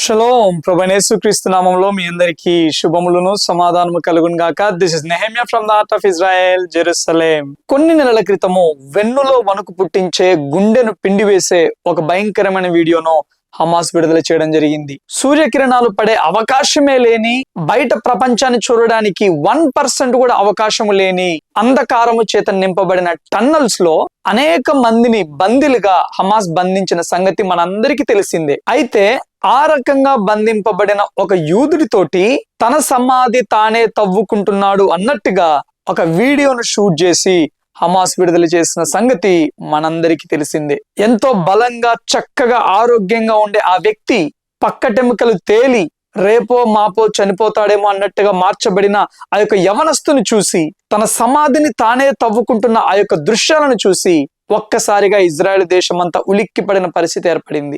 Shalom ప్రభువైన యేసుక్రీస్తు నామములో మీ అందరికీ శుభములను సమాధానము కలుగును గాక. This is Nehemiah from the heart of Israel, Jerusalem. కొన్ని నెలల క్రితము వెన్నులో వణుకు పుట్టించే, గుండెను పిండివేసే ఒక భయంకరమైన వీడియోను హమాస్ విడుదల చేయడం జరిగింది. సూర్యకిరణాలు పడే అవకాశమే లేని, బయట ప్రపంచాన్ని చూడడానికి 1% కూడా అవకాశము లేని అంధకారము చేత నింపబడిన టన్నల్స్ లో అనేక మందిని బందీలుగా హమాస్ బంధించిన సంగతి మనందరికీ తెలిసిందే. అయితే ఆ రకంగా బంధింపబడిన ఒక యూదుడితోటి తన సమాధి తానే తవ్వుకుంటున్నాడు అన్నట్టుగా ఒక వీడియోను షూట్ చేసి హమాస్ విడుదల చేసిన సంగతి మనందరికీ తెలిసిందే. ఎంతో బలంగా, చక్కగా, ఆరోగ్యంగా ఉండే ఆ వ్యక్తి పక్కటెముకలు తేలి రేపో మాపో చనిపోతాడేమో అన్నట్టుగా మార్చబడిన ఆ యొక్క యవనస్తుని చూసి, తన సమాధిని తానే తవ్వుకుంటున్న ఆ యొక్క దృశ్యాలను చూసి ఒక్కసారిగా ఇజ్రాయెల్ దేశం అంతా ఉలిక్కి పడిన పరిస్థితి ఏర్పడింది.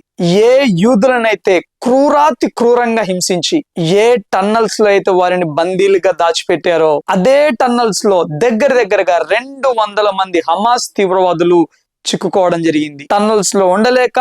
ఏ యూదులనైతే క్రూరాతి క్రూరంగా హింసించి ఏ టన్నల్స్ లో అయితే వారిని బందీలుగా దాచిపెట్టారో అదే టన్నల్స్ లో దగ్గరగా 200 మంది హమాస్ తీవ్రవాదులు చిక్కుకోవడం జరిగింది. టన్నల్స్ లో ఉండలేక,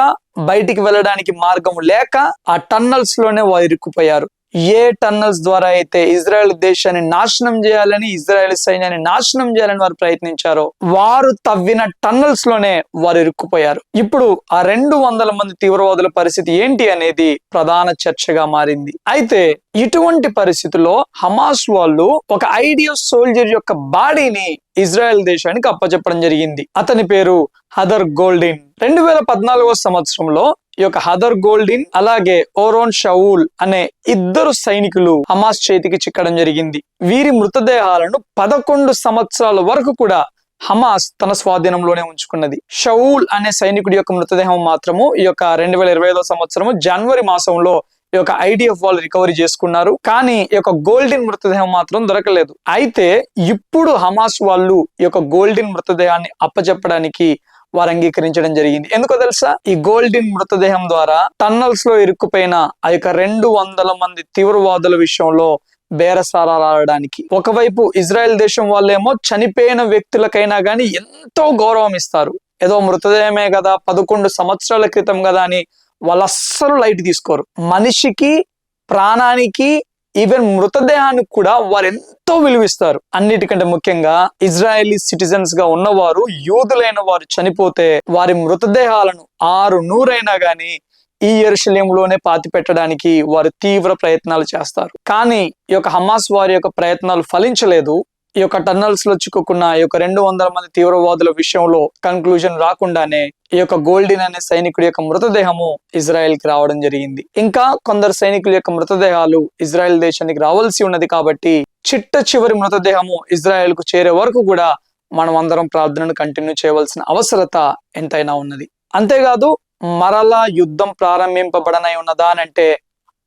బయటికి వెళ్ళడానికి మార్గం లేక ఆ టన్నల్స్ లోనే వారు ఇరుక్కుపోయారు. ఏ టన్నల్స్ ద్వారా అయితే ఇజ్రాయెల్ దేశాన్ని నాశనం చేయాలని, ఇజ్రాయెల్ సైన్యాన్ని నాశనం చేయాలని వారు ప్రయత్నించారో వారు తవ్విన టన్నల్స్ లోనే వారు ఇరుక్కుపోయారు. ఇప్పుడు ఆ 200 మంది తీవ్రవాదుల పరిస్థితి ఏంటి అనేది ప్రధాన చర్చగా మారింది. అయితే ఇటువంటి పరిస్థితుల్లో హమాస్ వాళ్ళు ఒక ఐడియల్ సోల్జర్ యొక్క బాడీని ఇజ్రాయెల్ దేశానికి అప్పచెప్పడం జరిగింది. అతని పేరు హదర్ గోల్డిన్. 2014వ సంవత్సరంలో ఈ యొక్క హదర్ గోల్డిన్ అలాగే ఓరోన్ షౌల్ అనే 2 సైనికులు హమాస్ చేతికి చిక్కడం జరిగింది. వీరి మృతదేహాలను 11 సంవత్సరాల వరకు కూడా హమాస్ తన స్వాధీనంలోనే ఉంచుకున్నది. షౌల్ అనే సైనికుడి యొక్క మృతదేహం మాత్రము ఈ యొక్క 2025వ సంవత్సరము జనవరి మాసంలో ఈ యొక్క ఐడిఎఫ్ వాళ్ళు రికవరీ చేసుకున్నారు. కానీ ఈ యొక్క గోల్డిన్ మృతదేహం మాత్రం దొరకలేదు. అయితే ఇప్పుడు హమాస్ వాళ్ళు ఈ యొక్క గోల్డిన్ మృతదేహాన్ని అప్పచెప్పడానికి వారు అంగీకరించడం జరిగింది. ఎందుకో తెలుసా? ఈ గోల్డిన్ మృతదేహం ద్వారా టన్నల్స్ లో ఇరుక్కుపోయిన ఆ యొక్క 200 మంది తీవ్రవాదుల విషయంలో బేరసారాడడానికి. ఒకవైపు ఇజ్రాయెల్ దేశం వాళ్ళేమో చనిపోయిన వ్యక్తులకైనా గానీ ఎంతో గౌరవం ఇస్తారు. ఏదో మృతదేహమే కదా, 11 సంవత్సరాల క్రితం కదా అని వాళ్ళు అస్సలు లైట్ తీసుకోరు. మనిషికి, ప్రాణానికి, ఈవెన్ మృతదేహానికి కూడా వారు ఎంతో విలువిస్తారు. అన్నిటికంటే ముఖ్యంగా ఇజ్రాయేలీ సిటిజన్స్ గా ఉన్నవారు, యూదులైన వారు చనిపోతే వారి మృతదేహాలను 600 గాని ఈ యెరూషలేములోనే పాతి పెట్టడానికి వారు తీవ్ర ప్రయత్నాలు చేస్తారు. కానీ ఈ యొక్క హమాస్ వారి యొక్క ప్రయత్నాలు ఫలించలేదు. ఈ యొక్క టన్నల్స్ లో చిక్కుకున్న ఈ యొక్క 200 మంది తీవ్రవాదుల విషయంలో కన్క్లూజన్ రాకుండానే ఈ యొక్క గోల్డిన్ అనే సైనికుడి యొక్క మృతదేహము ఇజ్రాయెల్ కి రావడం జరిగింది. ఇంకా కొందరు సైనికుల యొక్క మృతదేహాలు ఇజ్రాయెల్ దేశానికి రావాల్సి ఉన్నది కాబట్టి చిట్ట చివరి మృతదేహము ఇజ్రాయెల్ కు చేరే వరకు కూడా మనం అందరం ప్రార్థనను కంటిన్యూ చేయవలసిన అవసరత ఎంతైనా ఉన్నది. అంతేకాదు, మరలా యుద్ధం ప్రారంభింపబడనై ఉన్నదా అని అంటే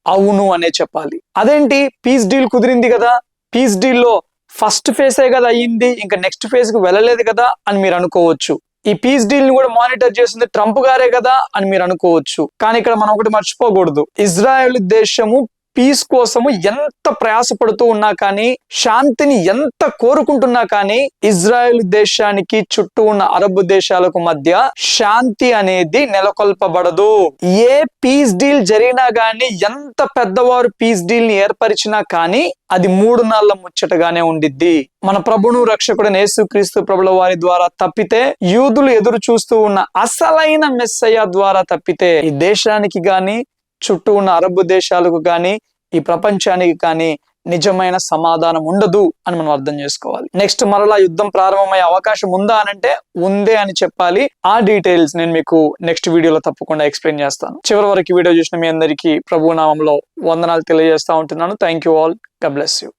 అవును అనే చెప్పాలి. అదేంటి, పీస్ డీల్ కుదిరింది కదా, పీస్ డీల్ లో ఫస్ట్ ఫేజ్ కదా అయ్యింది, ఇంకా నెక్స్ట్ ఫేజ్ కు వెళ్ళలేదు కదా అని మీరు అనుకోవచ్చు. ఈ పీస్ డీల్ ని కూడా మానిటర్ చేసింది ట్రంప్ గారే కదా అని మీరు అనుకోవచ్చు. కానీ ఇక్కడ మనం ఒకటి మర్చిపోకూడదు. ఇజ్రాయెల్ దేశము పీస్ కోసము ఎంత ప్రయాసపడుతూ ఉన్నా కానీ, శాంతిని ఎంత కోరుకుంటున్నా కానీ ఇజ్రాయెల్ దేశానికి చుట్టూ ఉన్న అరబ్ దేశాలకు మధ్య శాంతి అనేది నెలకొల్పబడదు. ఏ పీస్ డీల్ జరిగినా గానీ, ఎంత పెద్దవారు పీస్ డీల్ ని ఏర్పరిచినా కానీ అది 3 నాళ్ల ముచ్చటగానే ఉండిద్ది. మన ప్రభును రక్షకుడైన యేసుక్రీస్తు ప్రభుల వారి ద్వారా తప్పితే, యూదులు ఎదురు చూస్తూ ఉన్న అసలైన మెస్సయ్య ద్వారా తప్పితే ఈ దేశానికి గాని, చుట్టూ ఉన్న అరబ్ దేశాలకు కానీ, ఈ ప్రపంచానికి కానీ నిజమైన సమాధానం ఉండదు అని మనం అర్థం చేసుకోవాలి. నెక్స్ట్ మరలా యుద్ధం ప్రారంభమయ్యే అవకాశం ఉందా అనంటే ఉందే అని చెప్పాలి. ఆ డీటెయిల్స్ నేను మీకు నెక్స్ట్ వీడియోలో తప్పకుండా ఎక్స్ప్లెయిన్ చేస్తాను. చివరి వరకు వీడియో చూసిన మీ అందరికీ ప్రభు నామంలో వందనాలు తెలియజేస్తా ఉంటున్నాను. Thank you all. God bless you.